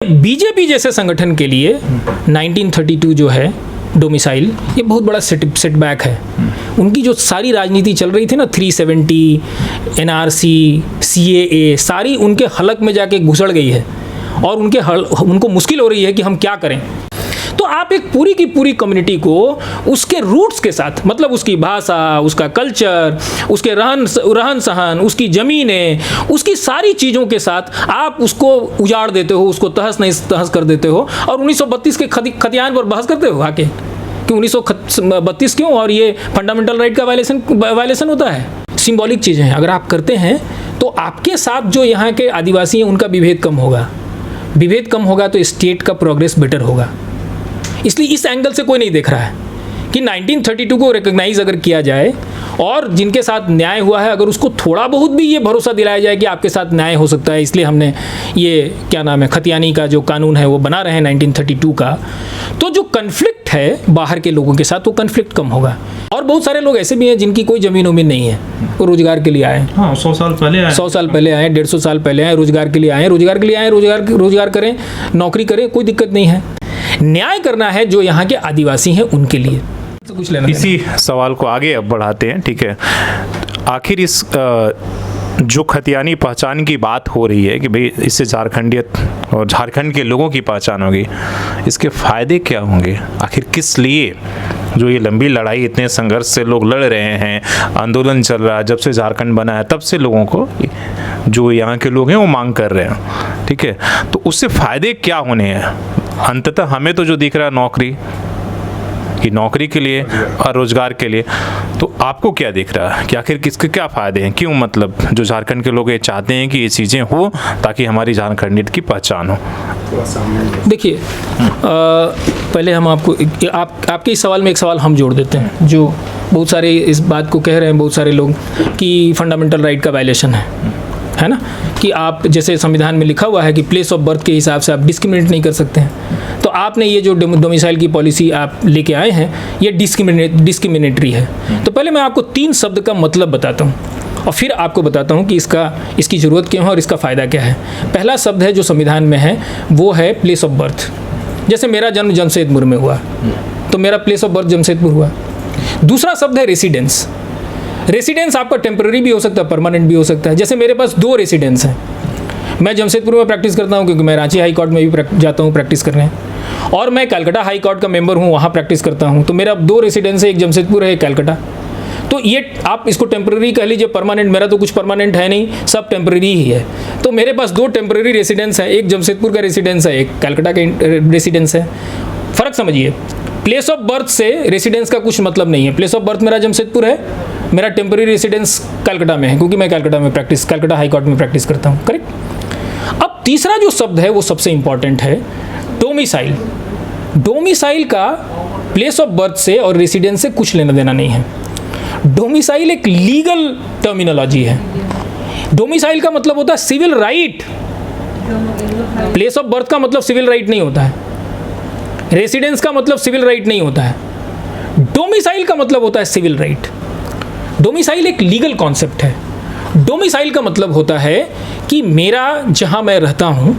BJP जैसे संगठन के लिए 1932 जो है डोमिसाइल, ये बहुत बड़ा सेटबैक है। उनकी जो सारी राजनीति चल रही थी ना, 370, NRC, CAA, सारी उनके हलक में जाके घुसड़ गई है और उनको मुश्किल हो रही है कि हम क्या करें। तो आप एक पूरी की पूरी कम्युनिटी को उसके रूट्स के साथ, मतलब उसकी भाषा, उसका कल्चर, उसके रहन सहन, उसकी ज़मीनें, उसकी सारी चीज़ों के साथ आप उसको उजाड़ देते हो, उसको तहस नहीं तहस कर देते हो और 1932 के खतियान पर बहस करते हो आके कि 1932 क्यों और ये फंडामेंटल राइट का वायलेशन होता है। सिंबॉलिक चीज़ें हैं, अगर आप करते हैं तो आपके साथ जो यहाँ के आदिवासी हैं उनका विभेद कम होगा। विभेद कम होगा तो स्टेट का प्रोग्रेस बेटर होगा। इसलिए इस एंगल से कोई नहीं देख रहा है कि 1932 को रिकॉग्नाइज अगर किया जाए और जिनके साथ न्याय हुआ है, अगर उसको थोड़ा बहुत भी ये भरोसा दिलाया जाए कि आपके साथ न्याय हो सकता है, इसलिए हमने ये क्या नाम है खतियानी का जो कानून है वो बना रहे हैं 1932 का, तो जो कन्फ्लिक्ट है बाहर के लोगों के साथ वो कन्फ्लिक्ट कम होगा। और बहुत सारे लोग ऐसे भी हैं जिनकी कोई ज़मीन उमीन नहीं है, वो रोजगार के लिए आए। हाँ, 100 साल पहले आए, 100 साल पहले आए, 150 साल पहले आए, रोजगार के लिए आए, रोजगार करें, नौकरी करें, कोई दिक्कत नहीं है। न्याय करना है जो यहाँ के आदिवासी हैं उनके लिए। तो कुछ लेना इसी सवाल को आगे अब बढ़ाते हैं, ठीक है। आखिर इस जो खतियानी पहचान की बात हो रही है कि भाई इससे झारखंडियत और झारखंड के लोगों की पहचान होगी, इसके फ़ायदे क्या होंगे? आखिर किस लिए जो ये लंबी लड़ाई, इतने संघर्ष से लोग लड़ रहे हैं, आंदोलन चल रहा है, जब से झारखंड बना है तब से लोगों को, जो यहाँ के लोग हैं वो मांग कर रहे हैं, ठीक है। तो उससे फ़ायदे क्या होने हैं? अंततः हमें तो जो दिख रहा है नौकरी कि नौकरी के लिए और रोजगार के लिए, तो आपको क्या दिख रहा है कि आखिर किसके क्या फ़ायदे हैं? क्यों, मतलब जो झारखंड के लोग ये चाहते हैं कि ये चीज़ें हो ताकि हमारी झारखंडियत की पहचान हो। देखिए, पहले हम आपके इस सवाल में एक सवाल हम जोड़ देते हैं, जो बहुत सारे इस बात को कह रहे हैं बहुत सारे लोग कि फंडामेंटल राइट का वायलेशन है ना, कि आप जैसे संविधान में लिखा हुआ है कि प्लेस ऑफ बर्थ के हिसाब से आप डिस्क्रिमिनेट नहीं कर सकते हैं। तो आपने ये जो डोमिसाइल की पॉलिसी आप लेके आए हैं ये डिस्क्रिमिनेटरी है। तो पहले मैं आपको 3 शब्द का मतलब बताता हूँ और फिर आपको बताता हूँ कि इसकी ज़रूरत क्यों है और इसका फ़ायदा क्या है। पहला शब्द है जो संविधान में है, वो है प्लेस ऑफ बर्थ। जैसे मेरा जन्म जमशेदपुर में हुआ तो मेरा प्लेस ऑफ बर्थ जमशेदपुर हुआ। दूसरा शब्द है रेसिडेंस। रेसिडेंस आपका टेम्पररी भी हो सकता है, परमानेंट भी हो सकता है। जैसे मेरे पास 2 रेसिडेंस हैं। मैं जमशेदपुर में प्रैक्टिस करता हूँ क्योंकि मैं रांची हाई कोर्ट में भी जाता हूँ प्रैक्टिस करने, और मैं कलकत्ता हाई कोर्ट का मेंबर हूँ, वहाँ प्रैक्टिस करता हूँ। तो मेरा 2 रेसिडेंस है, एक जमशेदपुर है, एक कलकत्ता। तो ये आप इसको टेम्पररी कह लीजिए, परमानेंट मेरा तो कुछ परमानेंट है नहीं, सब टेम्पररी ही है। तो मेरे पास 2 टेम्पररी रेसिडेंस है, एक जमशेदपुर का रेसिडेंस है, एक कलकत्ता का रेसिडेंस है। फ़र्क समझिए, प्लेस ऑफ बर्थ से रेसिडेंस का कुछ मतलब नहीं है। प्लेस ऑफ बर्थ मेरा जमशेदपुर है, मेरा टेम्पररी रेसिडेंस कलकत्ता में है क्योंकि मैं कलकत्ता हाई कोर्ट में प्रैक्टिस करता हूँ, करेक्ट। अब तीसरा जो शब्द है वो सबसे इंपॉर्टेंट है, डोमिसाइल। डोमिसाइल का प्लेस ऑफ बर्थ से और रेसिडेंस से कुछ लेना देना नहीं है। डोमिसाइल एक लीगल टर्मिनोलॉजी है। डोमिसाइल का मतलब होता है civil right. Place of birth का मतलब सिविल राइट नहीं होता है, रेसिडेंस का मतलब सिविल राइट नहीं होता है, डोमिसाइल का मतलब होता है सिविल राइट। डोमिसाइल एक लीगल कॉन्सेप्ट है। डोमिसाइल का मतलब होता है कि मेरा जहाँ मैं रहता हूँ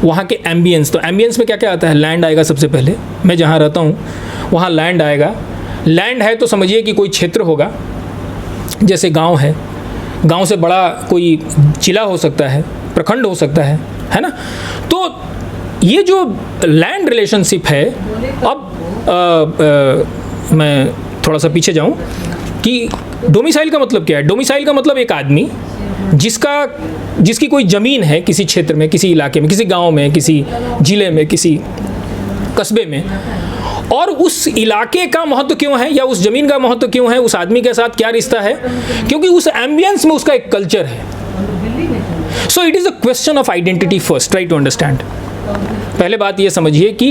वहाँ के एम्बियंस, तो एम्बियंस में क्या क्या आता है? लैंड आएगा सबसे पहले, मैं जहाँ रहता हूँ वहाँ लैंड आएगा। लैंड है तो समझिए कि कोई क्षेत्र होगा, जैसे गांव है, गांव से बड़ा कोई जिला हो सकता है, प्रखंड हो सकता है ना। तो ये जो लैंड रिलेशनशिप है, अब मैं थोड़ा सा पीछे जाऊं कि डोमिसाइल का मतलब क्या है। डोमिसाइल का मतलब एक आदमी जिसकी कोई ज़मीन है किसी क्षेत्र में, किसी इलाके में, किसी गांव में, किसी ज़िले में, किसी कस्बे में, और उस इलाके का महत्व क्यों है या उस ज़मीन का महत्व क्यों है, उस आदमी के साथ क्या रिश्ता है, क्योंकि उस एम्बियंस में उसका एक कल्चर है। So it is a question of identity first, try to understand. पहले बात ये समझिए कि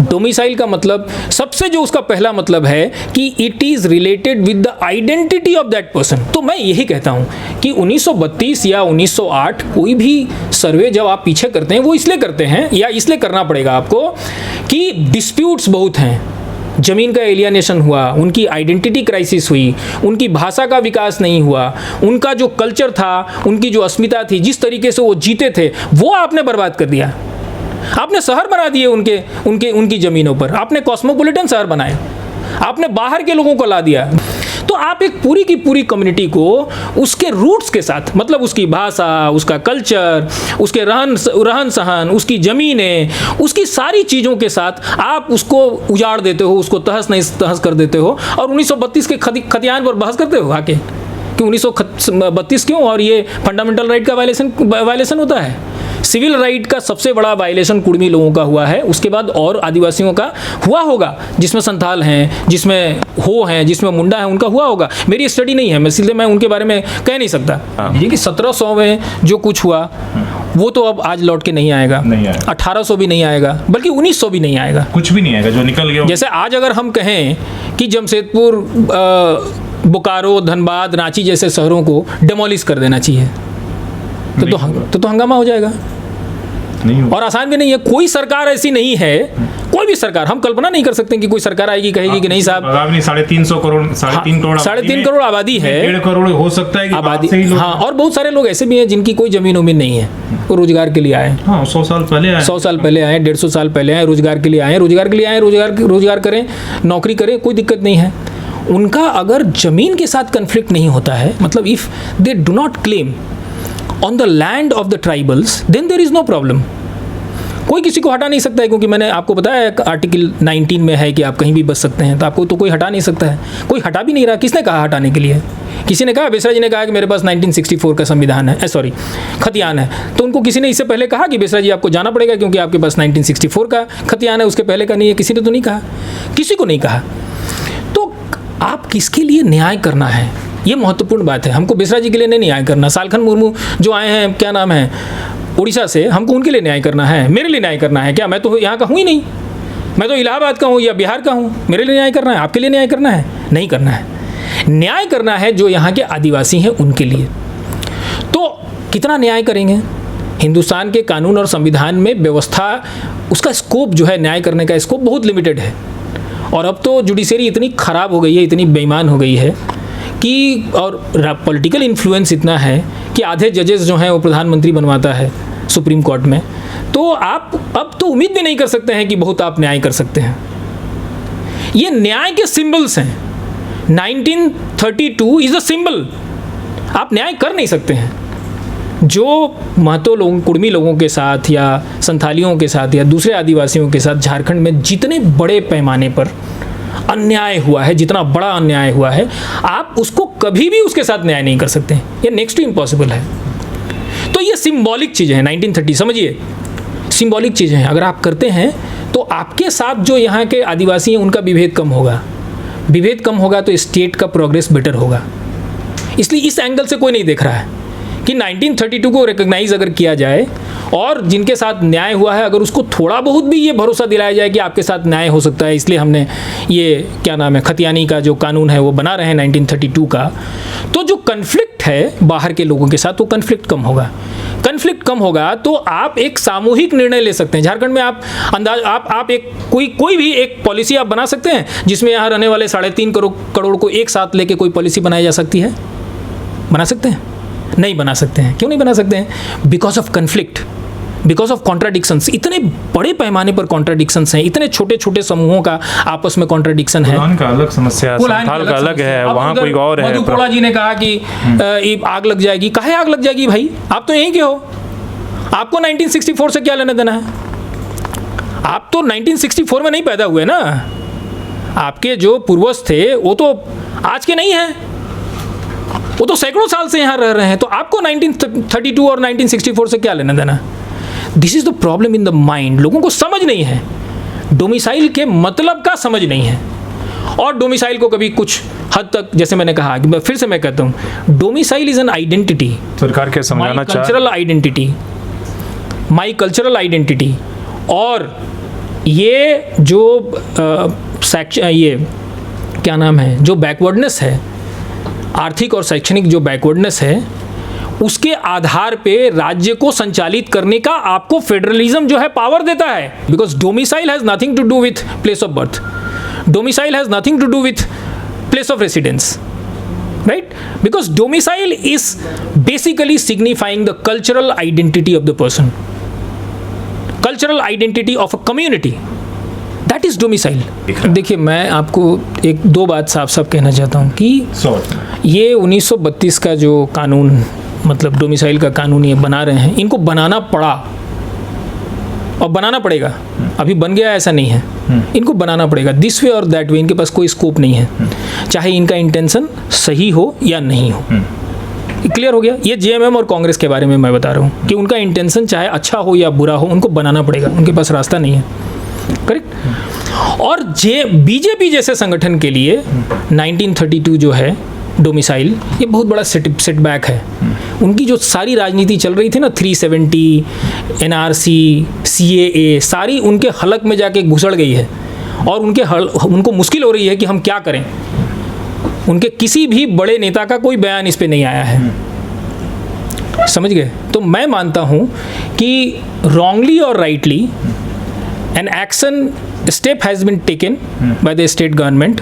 डोमिसाइल का मतलब, सबसे जो उसका पहला मतलब है कि it is related with the identity of that person. तो मैं यही कहता हूँ कि 1932 या 1908 कोई भी सर्वे जब आप पीछे करते हैं वो इसलिए करते हैं, या इसलिए करना पड़ेगा आपको, कि डिस्प्यूट्स बहुत हैं, ज़मीन का एलियनेशन हुआ, उनकी आइडेंटिटी क्राइसिस हुई, उनकी भाषा का विकास नहीं हुआ, उनका जो कल्चर था, उनकी जो अस्मिता थी, जिस तरीके से वो जीते थे, वो आपने बर्बाद कर दिया। आपने शहर बना दिए उनकी ज़मीनों पर, आपने कॉस्मोपॉलिटन शहर बनाए, आपने बाहर के लोगों को ला दिया। तो आप एक पूरी की पूरी कम्युनिटी को उसके रूट्स के साथ, मतलब उसकी भाषा, उसका कल्चर, उसके रहन सहन, उसकी ज़मीनें, उसकी सारी चीज़ों के साथ आप उसको उजाड़ देते हो, उसको तहस नहीं तहस कर देते हो, और 1932 के खतियान पर बहस करते हो आके कि 1932 क्यों, और ये फंडामेंटल राइट का वायलेशन होता है। सिविल राइट का सबसे बड़ा वायलेशन कुड़मी लोगों का हुआ है, उसके बाद और आदिवासियों का हुआ होगा, जिसमें संथाल हैं, जिसमें हो हैं, जिसमें मुंडा है, उनका हुआ होगा। मेरी स्टडी नहीं है, इसलिए मैं उनके बारे में कह नहीं सकता। ये कि 1700 में जो कुछ हुआ वो तो अब आज लौट के नहीं आएगा, 1800 भी नहीं आएगा, बल्कि 1900 भी नहीं आएगा, कुछ भी नहीं आएगा जो निकल गया। जैसे आज अगर हम कहें कि जमशेदपुर, बोकारो, धनबाद, रांची जैसे शहरों को डिमोलिश कर देना चाहिए, तो हंगामा हो जाएगा। नहीं और आसान भी नहीं है। कोई सरकार ऐसी नहीं है, कोई भी सरकार, हम कल्पना नहीं कर सकते कि कोई सरकार आएगी कहेगी कि नहीं साहब, 3.5 करोड़ 3.5 करोड़ आबादी है, 1.5 करोड़ हो सकता है कि आबादी। हाँ, और बहुत सारे लोग ऐसे भी हैं जिनकी कोई जमीन उमीन नहीं है, वो रोजगार के लिए आए। हाँ, 100 साल पहले आए, 100 साल पहले आए, 150 साल पहले आए, रोजगार के लिए आए, रोजगार करें, नौकरी करें, कोई दिक्कत नहीं है। उनका अगर जमीन के साथ कन्फ्लिक्ट नहीं होता है, मतलब if they do not claim on the land of the tribals, then there is no problem. कोई किसी को हटा नहीं सकता है, क्योंकि मैंने आपको बताया आर्टिकल 19 में है कि आप कहीं भी बस सकते हैं, तो आपको तो कोई हटा नहीं सकता है। कोई हटा भी नहीं रहा। किसने कहा हटाने के लिए? किसी ने कहा, बेसरा जी ने कहा कि मेरे पास 1964 का संविधान है, सॉरी खतियान है, तो उनको किसी ने इससे पहले कहा कि बेसरा जी आपको जाना पड़ेगा क्योंकि आपके पास 1964 का खतियान है, उसके पहले का नहीं है? किसी ने तो नहीं कहा, किसी को नहीं कहा। तो आप किसके लिए न्याय करना है, ये महत्वपूर्ण बात है। हमको बेसरा जी के लिए नहीं न्याय करना। सालखन मुर्मू जो आए हैं, क्या नाम है, उड़ीसा से, हमको उनके लिए न्याय करना है, मेरे लिए न्याय करना है क्या? मैं तो यहाँ का हूँ ही नहीं, मैं तो इलाहाबाद का हूँ या बिहार का हूँ। मेरे लिए न्याय करना है, आपके लिए न्याय करना है? नहीं करना है। न्याय करना है जो यहाँ के आदिवासी हैं उनके लिए। तो कितना न्याय करेंगे? हिंदुस्तान के कानून और संविधान में व्यवस्था, उसका स्कोप जो है, न्याय करने का स्कोप बहुत लिमिटेड है। और अब तो जुडिशरी इतनी ख़राब हो गई है, इतनी बेईमान हो गई है कि, और पॉलिटिकल इन्फ्लुएंस इतना है कि आधे जजेस जो हैं वो प्रधानमंत्री बनवाता है सुप्रीम कोर्ट में। तो आप अब तो उम्मीद भी नहीं कर सकते हैं कि बहुत आप न्याय कर सकते हैं। ये न्याय के सिंबल्स हैं। 1932 इज़ अ सिंबल। आप न्याय कर नहीं सकते हैं। जो महतो लोगों, कुड़मी लोगों के साथ या संथालियों के साथ या दूसरे आदिवासियों के साथ झारखंड में जितने बड़े पैमाने पर अन्याय हुआ है, जितना बड़ा अन्याय हुआ है, आप उसको कभी भी उसके साथ न्याय नहीं कर सकते। ये नेक्स्ट टू इम्पॉसिबल है। तो ये सिंबॉलिक चीज़ें हैं। 1930 समझिए, सिंबॉलिक चीज़ें हैं। अगर आप करते हैं तो आपके साथ जो यहाँ के आदिवासी हैं उनका विभेद कम होगा। विभेद कम होगा तो स्टेट का प्रोग्रेस बेटर होगा। इसलिए इस एंगल से कोई नहीं देख रहा है कि 1932 को रिकॉग्नाइज अगर किया जाए और जिनके साथ न्याय हुआ है, अगर उसको थोड़ा बहुत भी ये भरोसा दिलाया जाए कि आपके साथ न्याय हो सकता है, इसलिए हमने ये क्या नाम है, खतियानी का जो कानून है वो बना रहे हैं 1932 का, तो जो कन्फ्लिक्ट है बाहर के लोगों के साथ, वो कन्फ्लिक्ट कम होगा। कन्फ्लिक्ट कम होगा तो आप एक सामूहिक निर्णय ले सकते हैं। झारखंड में आप एक कोई भी एक पॉलिसी आप बना सकते हैं जिसमें यहाँ रहने वाले 3.5 करोड़ को एक साथ लेके कोई पॉलिसी बनाई जा सकती है? बना सकते हैं? नहीं बना सकते हैं। क्यों नहीं बना सकते हैं? Because of conflict, because of contradictions. इतने बड़े पैमाने पर कॉन्ट्राडिक्शंस हैं, इतने छोटे छोटे समूहों का आपस में कॉन्ट्राडिक्शन है। का अलग समस्या है, संथाल का अलग है, वहाँ कोई और है। मधुपोला जी ने कहा कि आग लग जाएगी। काहे आग लग जाएगी भाई? आप तो यहीं के हो, आपको 1964 से क्या लेना देना है? आप तो 1964 में नहीं पैदा हुए ना। आपके जो पूर्वज थे वो तो आज के नहीं हैं, वो तो सैकड़ों साल से यहाँ रह रहे हैं। तो आपको 1932 और 1964 से क्या लेना देना? This is the problem in the mind. लोगों को समझ नहीं है, डोमिसाइल के मतलब का समझ नहीं है। और डोमिसाइल को कभी कुछ हद तक, जैसे मैंने कहा, फिर से मैं कहता हूँ, डोमिसाइल इज एन आइडेंटिटी। सरकार के समझाना चाहिए, कल्चरल आइडेंटिटी, माई कल्चरल आइडेंटिटी। और ये जो ये क्या नाम है, जो बैकवर्डनेस है, आर्थिक और शैक्षणिक जो बैकवर्डनेस है, उसके आधार पे राज्य को संचालित करने का आपको फेडरलिज्म जो है पावर देता है। Because domicile has nothing to do with place of birth, domicile has nothing to do with place of residence, right? Because domicile is basically signifying the cultural identity of the person. Cultural identity of a community, that is domicile. देखिए, मैं आपको एक दो बात साफ साफ कहना चाहता हूँ कि ये 1932 का जो कानून, मतलब डोमिसाइल का कानून ये बना रहे हैं, इनको बनाना पड़ा और बनाना पड़ेगा। अभी बन गया ऐसा नहीं है, इनको बनाना पड़ेगा दिस वे और दैट वे। इनके पास कोई स्कोप नहीं है, चाहे इनका इंटेंशन सही हो या नहीं हो। क्लियर हो गया? ये जेएमएम और कांग्रेस के बारे में मैं बता रहा हूँ कि उनका इंटेंशन चाहे अच्छा हो या बुरा हो, उनको बनाना पड़ेगा, उनके पास रास्ता नहीं है। करेक्ट। और बीजेपी जैसे संगठन के लिए 1932 जो है डोमिसाइल, ये बहुत बड़ा सेटबैक है। उनकी जो सारी राजनीति चल रही थी ना, 370, एनआरसी, सीएए, सारी उनके हलक में जाके घुसड़ गई है और उनको मुश्किल हो रही है कि हम क्या करें। उनके किसी भी बड़े नेता का कोई बयान इस पे नहीं आया है, समझ गए? तो मैं मानता हूं कि रॉन्गली और rightly an action step has been taken by the state government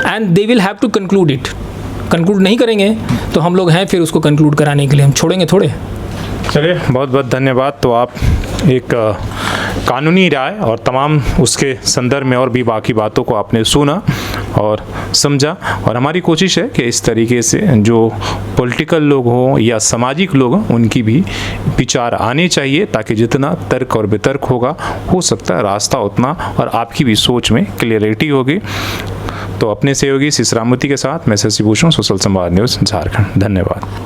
and they will have to conclude it. Conclude नहीं करेंगे तो हम लोग हैं फिर उसको कंक्लूड कराने के लिए, हम छोड़ेंगे थोड़े। चलिए, बहुत बहुत धन्यवाद। तो आप एक कानूनी राय और तमाम उसके संदर्भ में और भी बाकी बातों को आपने सुना और समझा, और हमारी कोशिश है कि इस तरीके से जो पॉलिटिकल लोग हों या सामाजिक लोग हों, उनकी भी विचार आने चाहिए, ताकि जितना तर्क और वितर्क होगा, हो सकता है रास्ता उतना और आपकी भी सोच में क्लियरिटी होगी। तो अपने सहयोगी शिशरामूर्ति के साथ मैं शशि भूषण, सोशल संवाद न्यूज़ झारखंड। धन्यवाद।